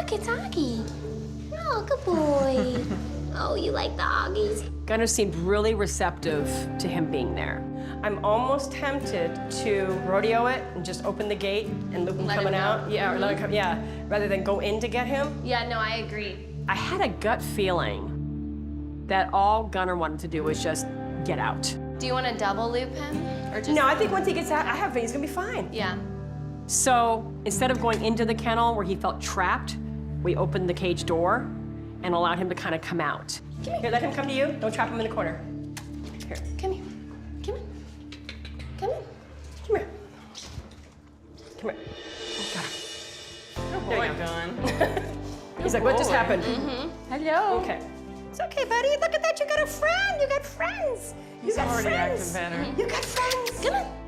look, it's Augie. Oh, good boy. Oh, you like the Augies? Gunnar seemed really receptive to him being there. I'm almost tempted to rodeo it and just open the gate and look him Let coming him go. out. Yeah, or let him come, yeah, rather than go in to get him. Yeah, no, I agree. I had a gut feeling that all Gunnar wanted to do was just get out. Do you want to double loop him? Or just... No, I think once he gets out, I have faith he's gonna be fine. Yeah. So instead of going into the kennel where he felt trapped, we opened the cage door and allowed him to kind of come out. Here, let him come to you. Don't trap him in the corner. Here. Come here. Come here. Come here. Come here. Come here. Got him. There you go. Gun. He's like, what just boy. happened? Hello. Okay. It's okay, buddy. Look at that. You got a friend. You got friends. You He's got already friends. acting better. You got friends. Come on.